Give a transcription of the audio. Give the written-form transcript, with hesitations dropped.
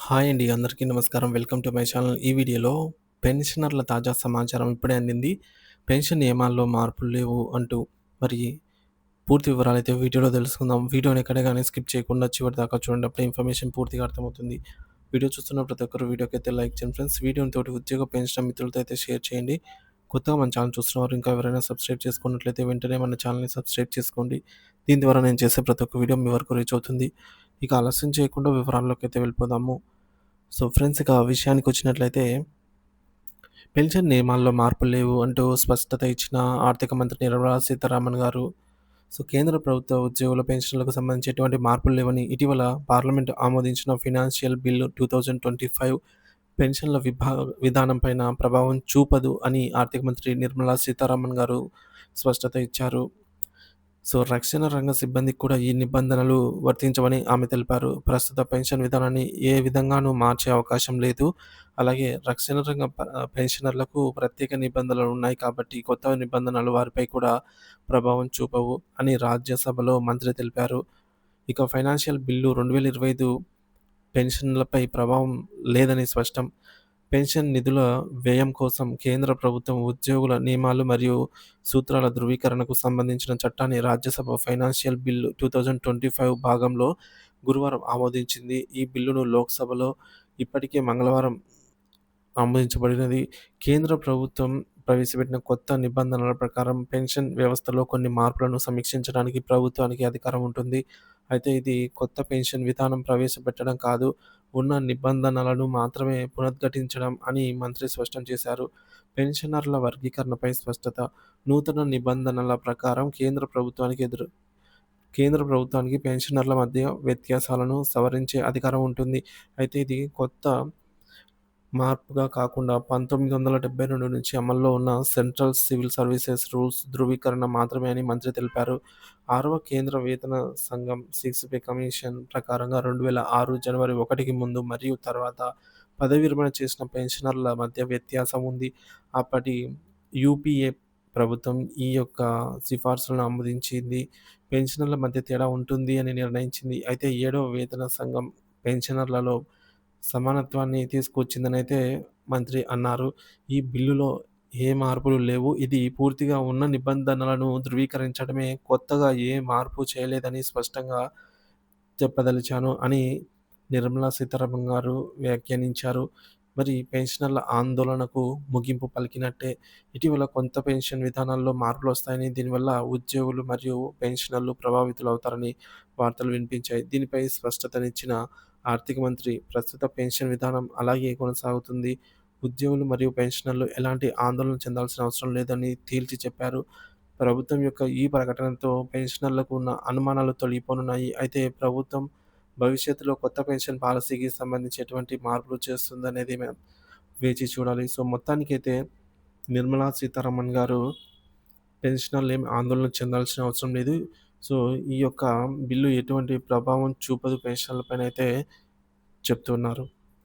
Hi అండి. అందరికీ నమస్కారం. Welcome to my channel. ఈ వీడియోలో పెన్షనర్ల తాజా సమాచారం ఇప్పుడే అందింది. పెన్షన్ నియమాల్లో మార్పులు లేవు అంటూ మరి పూర్తి వివరాలైతే వీడియోలో తెలుసుకుందాం. వీడియోని ఎక్కడ గాని స్కిప్ చేయకుండా చివరి దాకా చూడండి. అప్పుడే ఇన్ఫర్మేషన్ పూర్తిగా అర్థమవుతుంది. వీడియో చూస్తున్న ప్రతి ఒక్కరు వీడియోకైతే లైక్ చేయండి ఫ్రెండ్స్. వీడియోని తోటి ఉద్యోగ పెన్షన్ మిత్రులతో అయితే షేర్ చేయండి. కొత్తగా మన ఛానల్ చూస్తున్నవారు ఇంకా ఎవరైనా సబ్స్క్రైబ్ చేసుకున్నట్లయితే వెంటనే మన ఛానల్‌ని సబ్స్క్రైబ్ చేసుకోండి. దీని ద్వారా నేను చేసే ప్రతి ఒక్క వీడియో మీ వరకు రీచ్ అవుతుంది. ఇక ఆలస్యం చేయకుండా వివరాల్లోకైతే వెళ్ళిపోదాము. సో ఫ్రెండ్స్ ఇక విషయానికొచ్చినట్లయితే పెన్షన్ నియమాల్లో మార్పులు లేవు అంటూ స్పష్టత ఇచ్చిన ఆర్థిక మంత్రి నిర్మలా సీతారామన్ గారు. సో కేంద్ర ప్రభుత్వ ఉద్యోగుల పెన్షన్లకు సంబంధించి ఎటువంటి మార్పులు లేవని ఇటీవల పార్లమెంట్ ఆమోదించిన ఫినాన్షియల్ బిల్లు 2025 పెన్షన్ల విధానం పైన ప్రభావం చూపదు అని ఆర్థిక మంత్రి నిర్మలా సీతారామన్ గారు స్పష్టత ఇచ్చారు. సో రక్షణ రంగ సిబ్బందికి కూడా ఈ నిబంధనలు వర్తించవని ఆమె తెలిపారు. ప్రస్తుత పెన్షన్ విధానాన్ని ఏ విధంగానూ మార్చే అవకాశం లేదు. అలాగే రక్షణ రంగ పెన్షనర్లకు ప్రత్యేక నిబంధనలు ఉన్నాయి కాబట్టి కొత్త నిబంధనలు వారిపై కూడా ప్రభావం చూపవు అని రాజ్యసభలో మంత్రి తెలిపారు. ఇక ఫైనాన్షియల్ బిల్లు 2025 పెన్షన్లపై ప్రభావం లేదని స్పష్టం. పెన్షన్ నిధుల వ్యయం కోసం కేంద్ర ప్రభుత్వం ఉద్యోగుల నియమాలు మరియు సూత్రాల ధృవీకరణకు సంబంధించిన చట్టాన్ని రాజ్యసభ ఫైనాన్షియల్ బిల్లు 2025 భాగంలో గురువారం ఆమోదించింది. ఈ బిల్లును లోక్సభలో ఇప్పటికే మంగళవారం ఆమోదించబడినది. కేంద్ర ప్రభుత్వం ప్రవేశపెట్టిన కొత్త నిబంధనల ప్రకారం పెన్షన్ వ్యవస్థలో కొన్ని మార్పులను సమీక్షించడానికి ప్రభుత్వానికి అధికారం ఉంటుంది. అయితే ఇది కొత్త పెన్షన్ విధానం ప్రవేశపెట్టడం కాదు, ఉన్న నిబంధనలను మాత్రమే పునరుద్ధరించడం అని మంత్రి స్పష్టం చేశారు. పెన్షనర్ల వర్గీకరణపై స్పష్టత. నూతన నిబంధనల ప్రకారం కేంద్ర ప్రభుత్వానికి పెన్షనర్ల మధ్య వ్యత్యాసాలను సవరించే అధికారం ఉంటుంది. అయితే ఇది కొత్త మార్పుగా కాకుండా 1972 నుంచి అమల్లో ఉన్న సెంట్రల్ సివిల్ సర్వీసెస్ రూల్స్ ధృవీకరణ మాత్రమే అని మంత్రి తెలిపారు. 6వ కేంద్ర వేతన సంఘం 6 పే కమిషన్ ప్రకారంగా 2006 జనవరి 1కి ముందు మరియు తర్వాత పదవీ విరమణ చేసిన పెన్షనర్ల మధ్య వ్యత్యాసం ఉంది. అప్పటి యూపీఏ ప్రభుత్వం ఈ యొక్క సిఫార్సులను ఆమోదించింది. పెన్షనర్ల మధ్య తేడా ఉంటుంది అని నిర్ణయించింది. అయితే 7వ వేతన సంఘం పెన్షనర్లలో సమానత్వాన్ని తీసుకొచ్చిందనైతే మంత్రి అన్నారు. ఈ బిల్లులో ఏ మార్పులు లేవు. ఇది పూర్తిగా ఉన్న నిబంధనలను ధృవీకరించడమే. కొత్తగా ఏ మార్పు చేయలేదని స్పష్టంగా చెప్పదలిచాను అని నిర్మలా సీతారామన్ గారు వ్యాఖ్యానించారు. మరి పెన్షనర్ల ఆందోళనకు ముగింపు పలికినట్టే. ఇటీవల కొత్త పెన్షన్ విధానాల్లో మార్పులొస్తాయని, దీనివల్ల ఉద్యోగులు మరియు పెన్షనర్లు ప్రభావితులవుతారని వార్తలు వినిపించాయి. దీనిపై స్పష్టతనిచ్చిన ఆర్థిక మంత్రి ప్రస్తుత పెన్షన్ విధానం అలాగే కొనసాగుతుంది. ఉద్యోగులు మరియు పెన్షనర్లు ఎలాంటి ఆందోళన చెందాల్సిన అవసరం లేదని తేల్చి చెప్పారు. ప్రభుత్వం యొక్క ఈ ప్రకటనతో పెన్షనర్లకు ఉన్న అనుమానాలు తొలగిపోనున్నాయి. అయితే ప్రభుత్వం భవిష్యత్తులో కొత్త పెన్షన్ పాలసీకి సంబంధించి ఎటువంటి మార్పులు చేస్తుందనేది మనం వేచి చూడాలి. సో, మొత్తానికైతే నిర్మలా సీతారామన్ గారు పెన్షనర్లు ఏమి ఆందోళన చెందాల్సిన అవసరం లేదు. సో, ఈ యొక్క బిల్లు ఎటువంటి ప్రభావం చూపదు పెన్షన్‌ల పైన అయితే చెప్తున్నారు.